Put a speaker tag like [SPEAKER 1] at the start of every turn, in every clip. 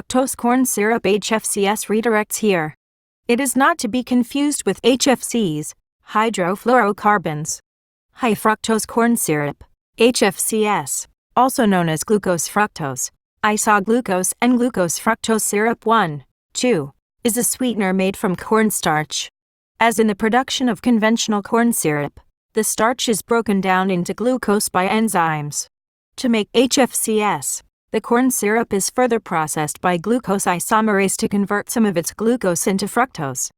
[SPEAKER 1] high-fructose corn syrup HFCS redirects here. It is not to be confused with HFCs, hydrofluorocarbons. High-fructose corn syrup, HFCS, also known as glucose-fructose, isoglucose and glucose-fructose syrup 1, 2, is a sweetener made from cornstarch. As in the production of conventional corn syrup, the starch is broken down into glucose by enzymes. To make HFCS, the corn syrup is further processed by glucose isomerase to convert some of its glucose into fructose.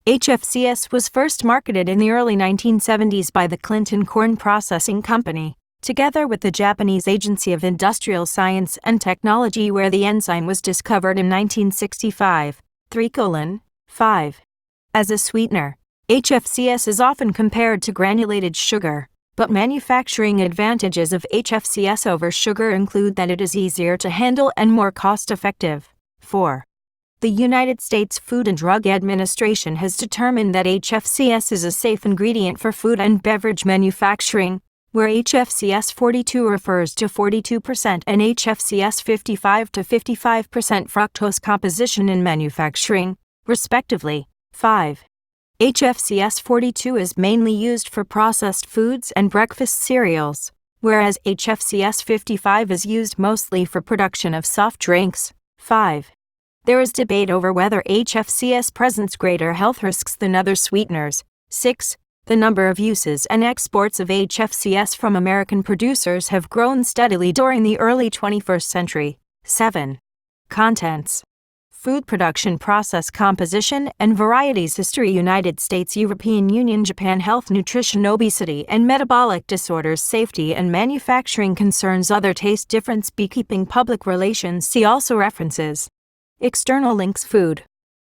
[SPEAKER 1] HFCS was first marketed in the early 1970s by the Clinton Corn Processing Company, together with the Japanese Agency of Industrial Science and Technology, where the enzyme was discovered in 1965, 3:5. As a sweetener, HFCS is often compared to granulated sugar, but manufacturing advantages of HFCS over sugar include that it is easier to handle and more cost-effective. 4. The United States Food and Drug Administration has determined that HFCS is a safe ingredient for food and beverage manufacturing, where HFCS 42 refers to 42% and HFCS 55 to 55% fructose composition in manufacturing, respectively. 5. HFCS 42 is mainly used for processed foods and breakfast cereals, whereas HFCS 55 is used mostly for production of soft drinks. 5. There is debate over whether HFCS presents greater health risks than other sweeteners. 6. The number of uses and exports of HFCS from American producers have grown steadily during the early 21st century. 7. Contents: food production, process, composition, and varieties. History: United States, European Union, Japan. Health, nutrition, obesity and metabolic disorders. Safety and manufacturing concerns. Other: taste difference, beekeeping, public relations. See also references. External links. Food.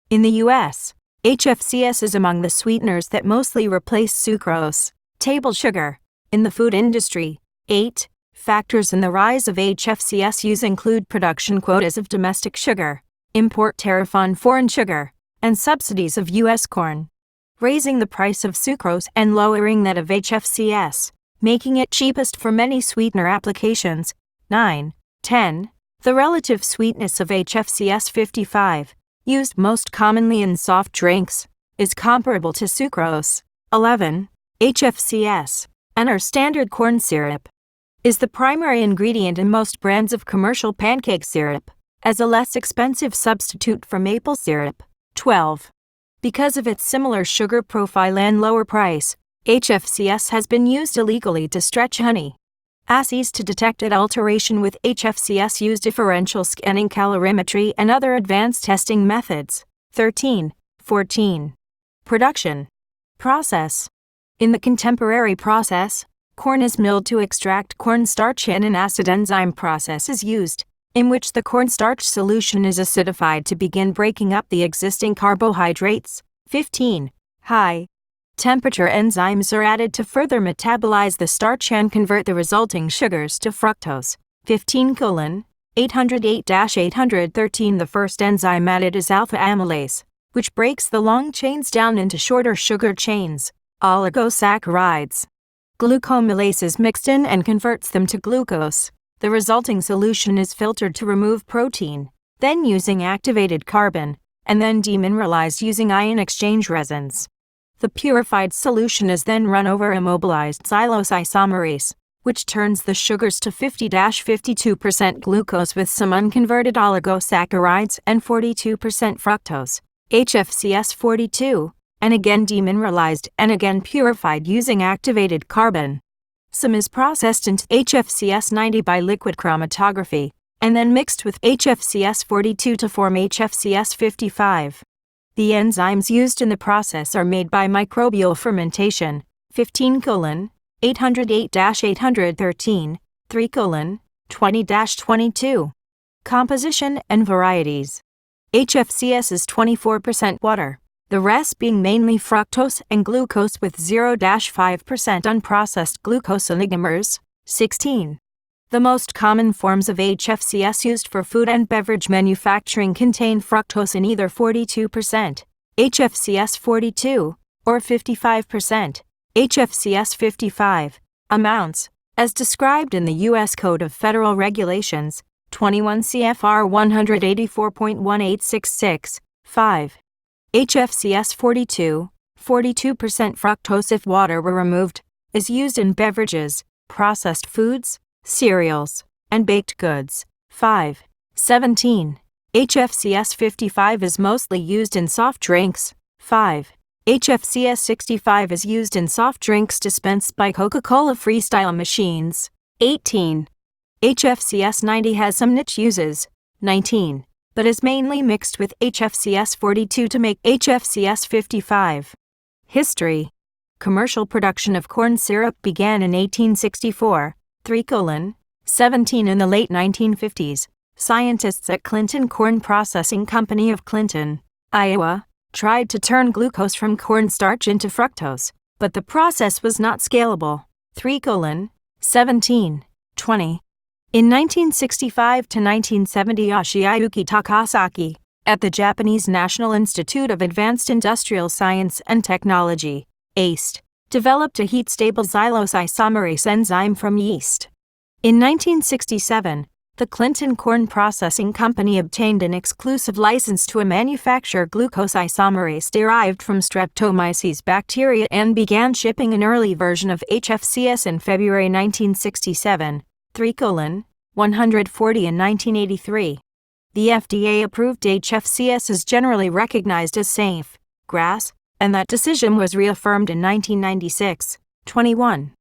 [SPEAKER 1] In the U.S., HFCS is among the sweeteners that mostly replace sucrose, table sugar, in the food industry. 8. Factors in the rise of HFCS use include production quotas of domestic sugar, import tariff on foreign sugar, and subsidies of U.S. corn, raising the price of sucrose and lowering that of HFCS, making it cheapest for many sweetener applications. 9. 10. The relative sweetness of HFCS 55, used most commonly in soft drinks, is comparable to sucrose. 11. HFCS, and our standard corn syrup, is the primary ingredient in most brands of commercial pancake syrup, as a less expensive substitute for maple syrup. 12. Because of its similar sugar profile and lower price, HFCS has been used illegally to stretch honey. Assays to detect adulteration with HFCS use differential scanning, calorimetry, and other advanced testing methods. 13. 14. Production. Process. In the contemporary process, corn is milled to extract cornstarch, and an acid enzyme process is used, in which the cornstarch solution is acidified to begin breaking up the existing carbohydrates. 15. High temperature enzymes are added to further metabolize the starch and convert the resulting sugars to fructose. 15:808-813. The first enzyme added is alpha amylase, which breaks the long chains down into shorter sugar chains, oligosaccharides. Glucomylase is mixed in and converts them to glucose. The resulting solution is filtered to remove protein, then using activated carbon, and then demineralized using ion exchange resins. The purified solution is then run over immobilized xylose isomerase, which turns the sugars to 50-52% glucose with some unconverted oligosaccharides and 42% fructose, HFCS 42, and again demineralized and again purified using activated carbon. Some is processed into HFCS 90 by liquid chromatography, and then mixed with HFCS 42 to form HFCS 55. The enzymes used in the process are made by microbial fermentation. 15:808-813, 3:20-22. Composition and varieties. HFCS is 24% water, the rest being mainly fructose and glucose with 0-5% unprocessed glucose oligomers. 16. The most common forms of HFCS used for food and beverage manufacturing contain fructose in either 42%, HFCS 42, or 55%, HFCS 55, amounts, as described in the U.S. Code of Federal Regulations, 21 CFR 184.1866, 5. HFCS 42, 42% fructose if water were removed, is used in beverages, processed foods, cereals, and baked goods. 5. 17. HFCS 55 is mostly used in soft drinks. 5. HFCS 65 is used in soft drinks dispensed by Coca-Cola Freestyle machines. 18. HFCS 90 has some niche uses. 19. But is mainly mixed with HFCS 42 to make HFCS 55. History. Commercial production of corn syrup began in 1864, 3:17 in the late 1950s. Scientists at Clinton Corn Processing Company of Clinton, Iowa, tried to turn glucose from cornstarch into fructose, but the process was not scalable. 3:17, 20. In 1965 to 1970, Yoshiyuki Takasaki, at the Japanese National Institute of Advanced Industrial Science and Technology, AIST, developed a heat-stable xylose isomerase enzyme from yeast. In 1967, the Clinton Corn Processing Company obtained an exclusive license to manufacture glucose isomerase derived from Streptomyces bacteria and began shipping an early version of HFCS in February 1967, 3:140 in 1983. The FDA approved HFCS is generally recognized as safe, GRAS, and that decision was reaffirmed in 1996, 21.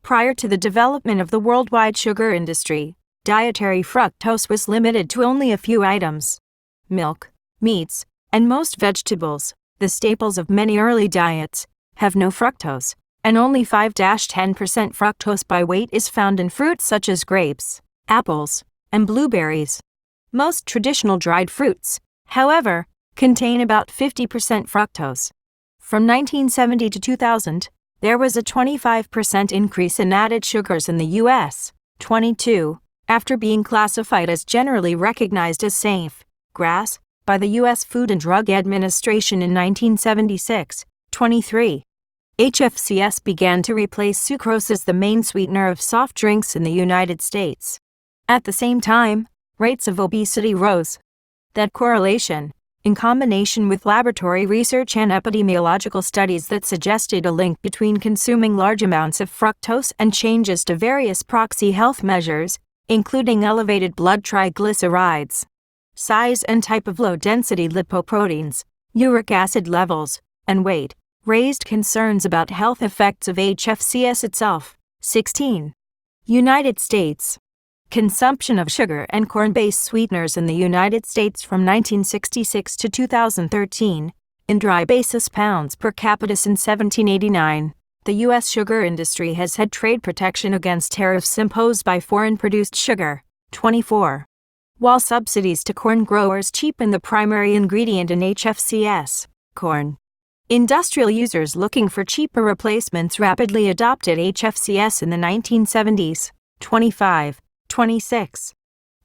[SPEAKER 1] Prior to the development of the worldwide sugar industry, dietary fructose was limited to only a few items. Milk, meats, and most vegetables, the staples of many early diets, have no fructose, and only 5–10% fructose by weight is found in fruits such as grapes, apples, and blueberries. Most traditional dried fruits, however, contain about 50% fructose. From 1970 to 2000, there was a 25% increase in added sugars in the U.S., 22, after being classified as generally recognized as safe, GRAS, by the U.S. Food and Drug Administration in 1976, 23. HFCS began to replace sucrose as the main sweetener of soft drinks in the United States. At the same time, rates of obesity rose. That correlation, in combination with laboratory research and epidemiological studies that suggested a link between consuming large amounts of fructose and changes to various proxy health measures, including elevated blood triglycerides, size and type of low-density lipoproteins, uric acid levels, and weight, raised concerns about health effects of HFCS itself. 16. United States. Consumption of sugar and corn-based sweeteners in the United States from 1966 to 2013, in dry basis pounds per capita since 1789. The U.S. sugar industry has had trade protection against tariffs imposed by foreign-produced sugar. 24. While subsidies to corn growers cheapen the primary ingredient in HFCS, corn, industrial users looking for cheaper replacements rapidly adopted HFCS in the 1970s. 25. 26.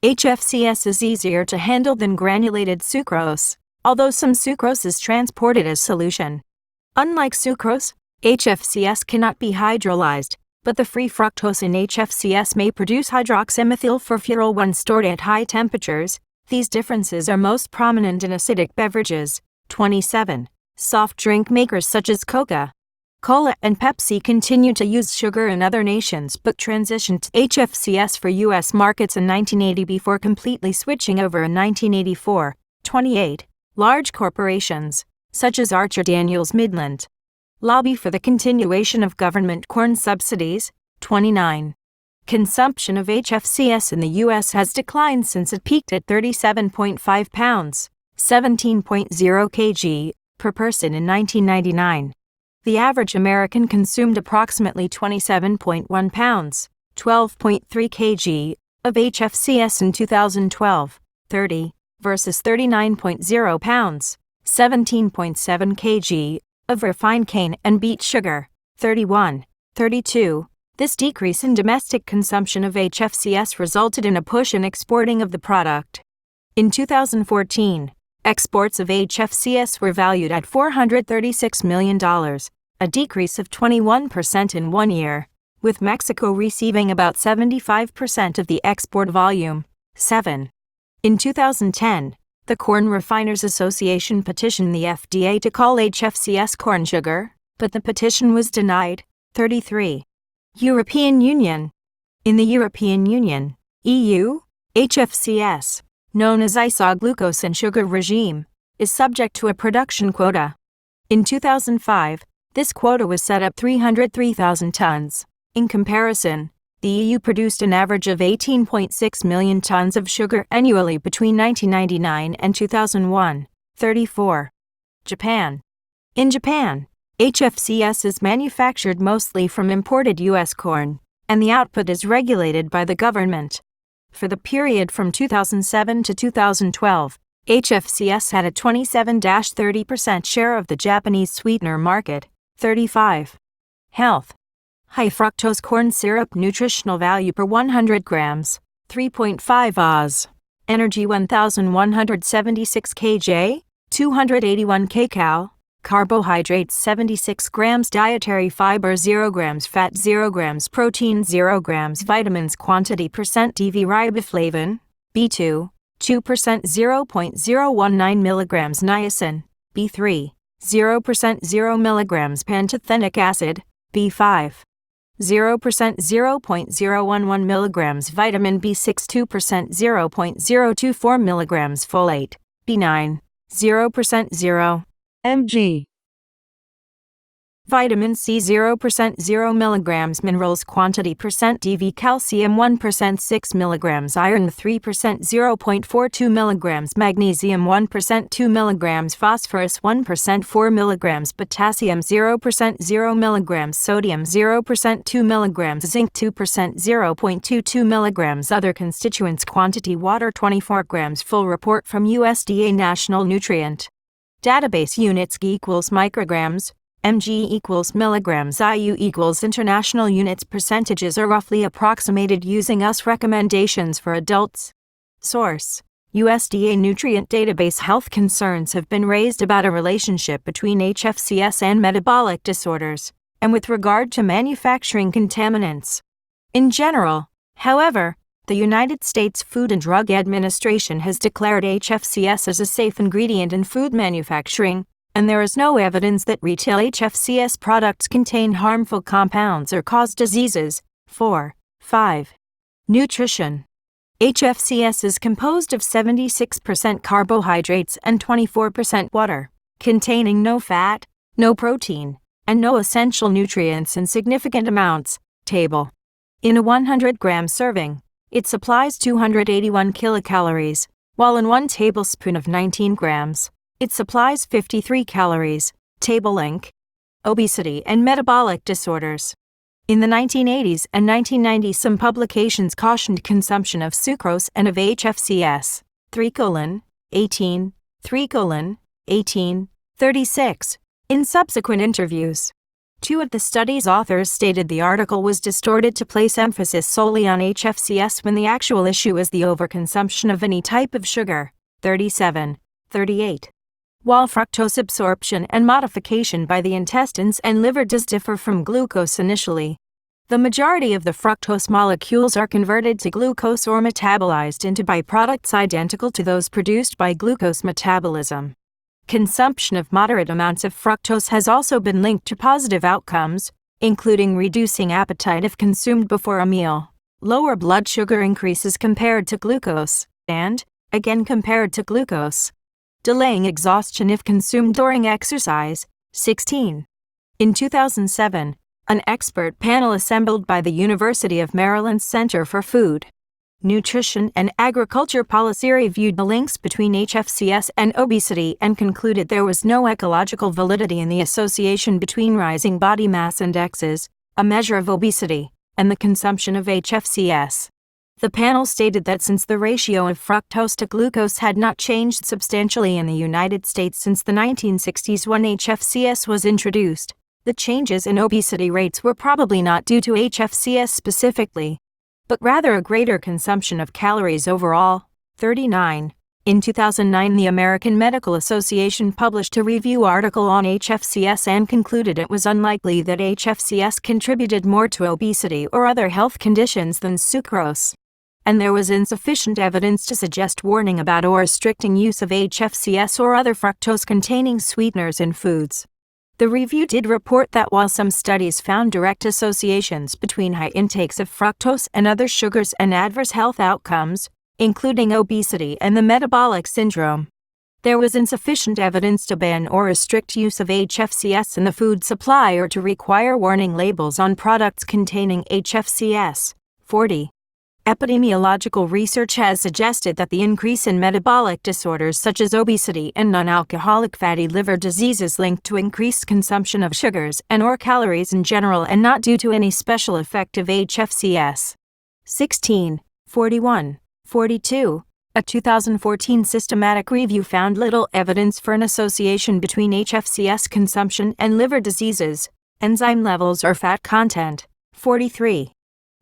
[SPEAKER 1] HFCS is easier to handle than granulated sucrose, although some sucrose is transported as solution. Unlike sucrose, HFCS cannot be hydrolyzed, but the free fructose in HFCS may produce hydroxymethyl when stored at high temperatures. These differences are most prominent in acidic beverages. 27. Soft drink makers such as Coca-Cola and Pepsi continue to use sugar in other nations but transitioned to HFCS for U.S. markets in 1980 before completely switching over in 1984. 28. Large corporations, such as Archer-Daniels-Midland, lobby for the continuation of government corn subsidies. 29. Consumption of HFCS in the U.S. has declined since it peaked at 37.5 pounds, 17.0 kg, per person in 1999. The average American consumed approximately 27.1 pounds, 12.3 kg, of HFCS in 2012, 30, versus 39.0 pounds, 17.7 kg, of refined cane and beet sugar. 31, 32. This decrease in domestic consumption of HFCS resulted in a push in exporting of the product. In 2014, exports of HFCS were valued at $436 million, a decrease of 21% in 1 year, with Mexico receiving about 75% of the export volume. 7. In 2010, the Corn Refiners Association petitioned the FDA to call HFCS corn sugar, but the petition was denied. 33. European Union. In the European Union, EU, HFCS, known as isoglucose and sugar regime, is subject to a production quota. In 2005, this quota was set at 303,000 tons. In comparison, the EU produced an average of 18.6 million tons of sugar annually between 1999 and 2001. 34. Japan. In Japan, HFCS is manufactured mostly from imported U.S. corn, and the output is regulated by the government. For the period from 2007 to 2012, HFCS had a 27-30% share of the Japanese sweetener market. 35. Health. High-fructose corn syrup nutritional value per 100 grams, 3.5 Oz. Energy 1,176 kJ, 281 kcal. Carbohydrates 76 grams. Dietary fiber 0 grams. Fat 0 grams. Protein 0 grams. Vitamins quantity percent DV riboflavin, B2, 2% 0.019 milligrams. Niacin, B3, 0% 0 milligrams. Pantothenic acid, B5, 0% 0.011 milligrams. Vitamin B6 2% 0.024 milligrams. Folate, B9, 0% 0 mg. Vitamin C 0% 0 milligrams. Minerals quantity percent DV calcium 1% 6 milligrams. Iron 3% 0.42 milligrams. Magnesium 1% 2 milligrams. Phosphorus 1% 4 milligrams. Potassium 0% 0 milligrams. Sodium 0% 2 milligrams. Zinc 2% 0.22 milligrams. Other constituents quantity water 24 grams. Full report from USDA National Nutrient Database. Units G equals micrograms, mg equals milligrams, IU equals international units. Percentages are roughly approximated using US recommendations for adults. Source: USDA Nutrient Database. Health concerns have been raised about a relationship between HFCS and metabolic disorders, and with regard to manufacturing contaminants. In general, however, the United States Food and Drug Administration has declared HFCS as a safe ingredient in food manufacturing, and there is no evidence that retail HFCS products contain harmful compounds or cause diseases. 4. 5. Nutrition. HFCS is composed of 76% carbohydrates and 24% water, containing no fat, no protein, and no essential nutrients in significant amounts. Table. In a 100-gram serving, it supplies 281 kilocalories, while in 1 tablespoon of 19 grams, it supplies 53 calories. Table link. Obesity and metabolic disorders. In the 1980s and 1990s, some publications cautioned consumption of sucrose and of HFCS. 3:18, 3:18, 36. In subsequent interviews, 2 of the study's authors stated the article was distorted to place emphasis solely on HFCS when the actual issue is the overconsumption of any type of sugar. 37, 38. While fructose absorption and modification by the intestines and liver does differ from glucose initially, the majority of the fructose molecules are converted to glucose or metabolized into byproducts identical to those produced by glucose metabolism. Consumption of moderate amounts of fructose has also been linked to positive outcomes, including reducing appetite if consumed before a meal, lower blood sugar increases compared to glucose, and, again compared to glucose, delaying exhaustion if consumed during exercise. 16. In 2007, an expert panel assembled by the University of Maryland's Center for Food, Nutrition and Agriculture Policy reviewed the links between HFCS and obesity and concluded there was no ecological validity in the association between rising body mass indexes, a measure of obesity, and the consumption of HFCS. The panel stated that since the ratio of fructose to glucose had not changed substantially in the United States since the 1960s when HFCS was introduced, the changes in obesity rates were probably not due to HFCS specifically, but rather a greater consumption of calories overall. 39. In 2009, the American Medical Association published a review article on HFCS and concluded it was unlikely that HFCS contributed more to obesity or other health conditions than sucrose. and there was insufficient evidence to suggest warning about or restricting use of HFCS or other fructose-containing sweeteners in foods. The review did report that while some studies found direct associations between high intakes of fructose and other sugars and adverse health outcomes, including obesity and the metabolic syndrome, there was insufficient evidence to ban or restrict use of HFCS in the food supply or to require warning labels on products containing HFCS. 40. Epidemiological research has suggested that the increase in metabolic disorders such as obesity and non-alcoholic fatty liver disease is linked to increased consumption of sugars and/or calories in general and not due to any special effect of HFCS. 16. 41. 42. A 2014 systematic review found little evidence for an association between HFCS consumption and liver diseases, enzyme levels, or fat content. 43.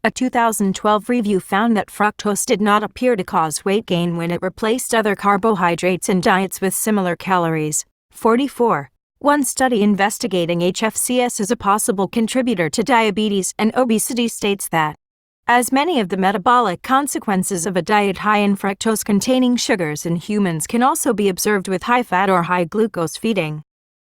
[SPEAKER 1] A 2012 review found that fructose did not appear to cause weight gain when it replaced other carbohydrates in diets with similar calories. 44. One study investigating HFCS as a possible contributor to diabetes and obesity states that, as many of the metabolic consequences of a diet high in fructose-containing sugars in humans can also be observed with high-fat or high-glucose feeding,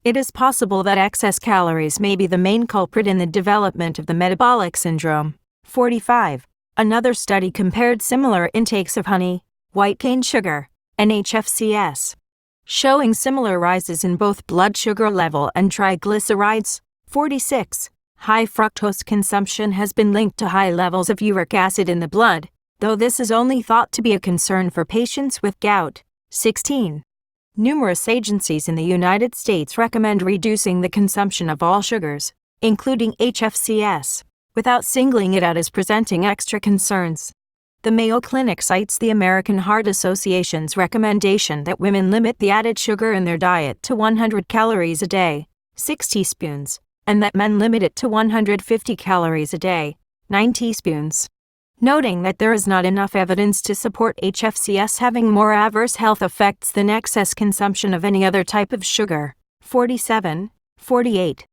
[SPEAKER 1] it is possible that excess calories may be the main culprit in the development of the metabolic syndrome. 45. Another study compared similar intakes of honey, white cane sugar, and HFCS, showing similar rises in both blood sugar level and triglycerides. 46. High fructose consumption has been linked to high levels of uric acid in the blood, though this is only thought to be a concern for patients with gout. 16. Numerous agencies in the United States recommend reducing the consumption of all sugars, including HFCS, without singling it out as presenting extra concerns. The Mayo Clinic cites the American Heart Association's recommendation that women limit the added sugar in their diet to 100 calories a day, 6 teaspoons, and that men limit it to 150 calories a day, 9 teaspoons, noting that there is not enough evidence to support HFCS having more adverse health effects than excess consumption of any other type of sugar. 47. 48.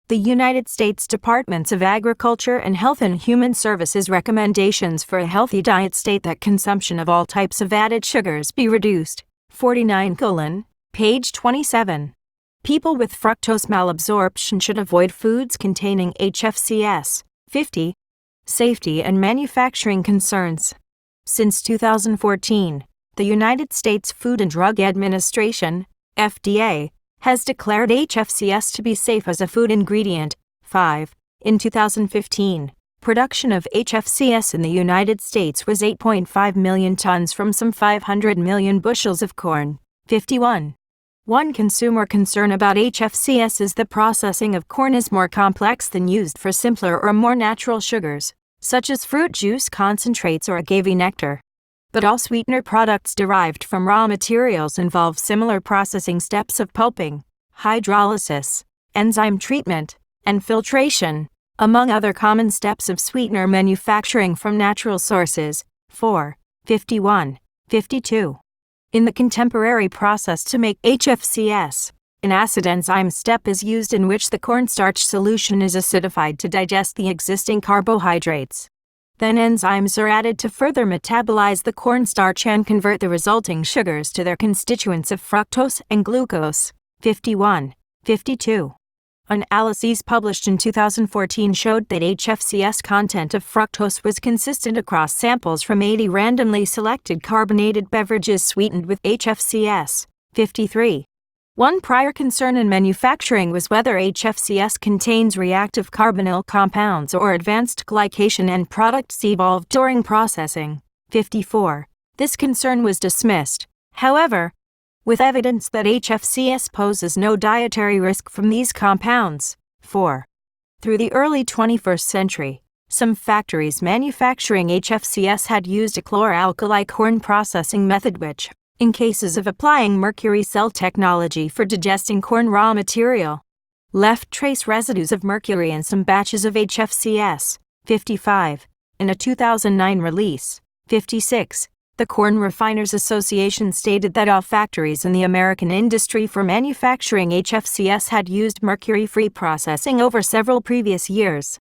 [SPEAKER 1] The United States Departments of Agriculture and Health and Human Services recommendations for a healthy diet state that consumption of all types of added sugars be reduced. 49. Page 27. People with fructose malabsorption should avoid foods containing HFCS. 50. Safety and manufacturing concerns. Since 2014, the United States Food and Drug Administration, FDA, has declared HFCS to be safe as a food ingredient. 5. In 2015, production of HFCS in the United States was 8.5 million tons from some 500 million bushels of corn. 51. One consumer concern about HFCS is the processing of corn is more complex than used for simpler or more natural sugars, such as fruit juice concentrates or agave nectar. But all sweetener products derived from raw materials involve similar processing steps of pulping, hydrolysis, enzyme treatment, and filtration, among other common steps of sweetener manufacturing from natural sources. 4. 51. 52. In the contemporary process to make HFCS, an acid enzyme step is used in which the cornstarch solution is acidified to digest the existing carbohydrates. Then enzymes are added to further metabolize the cornstarch and convert the resulting sugars to their constituents of fructose and glucose. 51. 52. Analyses published in 2014 showed that HFCS content of fructose was consistent across samples from 80 randomly selected carbonated beverages sweetened with HFCS. 53. One prior concern in manufacturing was whether HFCS contains reactive carbonyl compounds or advanced glycation end products evolved during processing. 54. This concern was dismissed, however, with evidence that HFCS poses no dietary risk from these compounds. 4. Through the early 21st century, some factories manufacturing HFCS had used a chlor-alkali corn processing method which, in cases of applying mercury cell technology for digesting corn raw material, left trace residues of mercury in some batches of HFCS. 55. In a 2009 release. 56. The Corn Refiners Association stated that all factories in the American industry for manufacturing HFCS had used mercury-free processing over several previous years,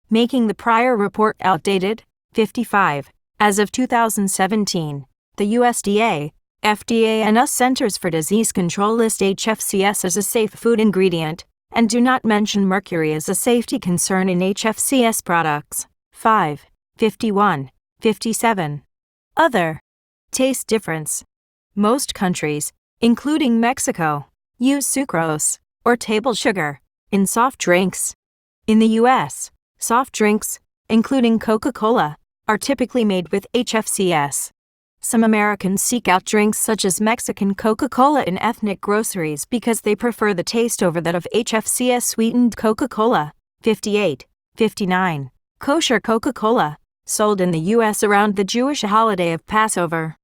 [SPEAKER 1] making the prior report outdated. 55. As of 2017, the USDA, FDA and US Centers for Disease Control list HFCS as a safe food ingredient, and do not mention mercury as a safety concern in HFCS products. 5. 51. 57. Other. Taste difference. Most countries, including Mexico, use sucrose, or table sugar, in soft drinks. In the U.S., soft drinks, including Coca-Cola, are typically made with HFCS. Some Americans seek out drinks such as Mexican Coca-Cola in ethnic groceries because they prefer the taste over that of HFCS-sweetened Coca-Cola. 58. 59. Kosher Coca-Cola, sold in the U.S. around the Jewish holiday of Passover,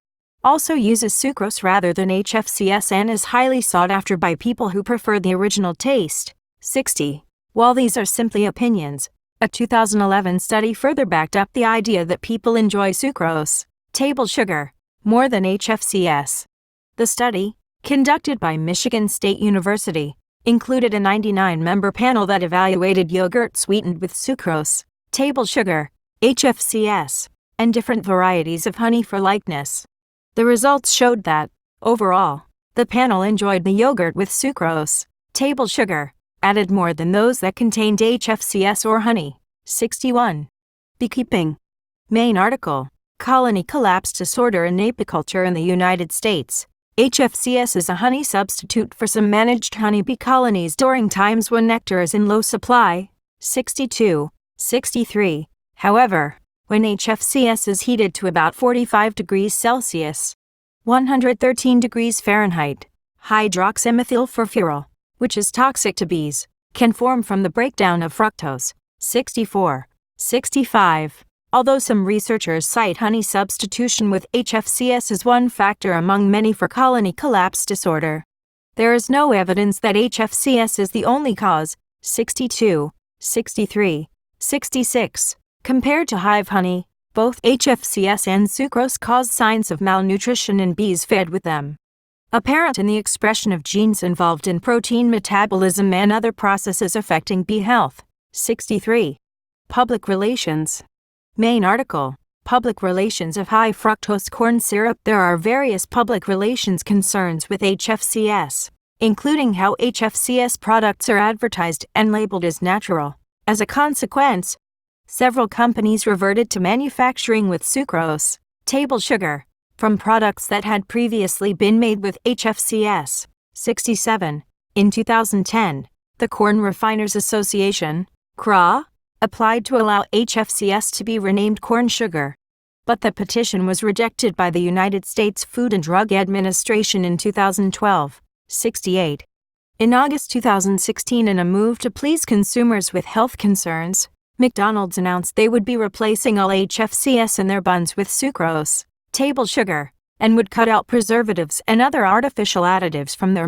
[SPEAKER 1] also uses sucrose rather than HFCS and is highly sought after by people who prefer the original taste. 60. While these are simply opinions, a 2011 study further backed up the idea that people enjoy sucrose, table sugar, more than HFCS. The study, conducted by Michigan State University, included a 99-member panel that evaluated yogurt sweetened with sucrose, table sugar, HFCS, and different varieties of honey for likeness. The results showed that, overall, the panel enjoyed the yogurt with sucrose, table sugar, added more than those that contained HFCS or honey. 61. Beekeeping. Main article: Colony collapse disorder in apiculture in the United States. HFCS is a honey substitute for some managed honeybee colonies during times when nectar is in low supply. 62. 63. However, when HFCS is heated to about 45 degrees Celsius, 113 degrees Fahrenheit, hydroxymethylfurfuryl, which is toxic to bees, can form from the breakdown of fructose. 64. 65. Although some researchers cite honey substitution with HFCS as one factor among many for colony collapse disorder, there is no evidence that HFCS is the only cause. 62. 63. 66. Compared to hive honey, both HFCS and sucrose cause signs of malnutrition in bees fed with them, apparent in the expression of genes involved in protein metabolism and other processes affecting bee health. 63. Public relations. Main article: Public relations of high-fructose corn syrup. There are various public relations concerns with HFCS, including how HFCS products are advertised and labeled as natural. As a consequence, several companies reverted to manufacturing with sucrose, table sugar, from products that had previously been made with HFCS. 67. In 2010, the Corn Refiners Association, CRA, applied to allow HFCS to be renamed corn sugar, but the petition was rejected by the United States Food and Drug Administration in 2012. 68. In August 2016, in a move to please consumers with health concerns, McDonald's announced they would be replacing all HFCS in their buns with sucrose, table sugar, and would cut out preservatives and other artificial additives from their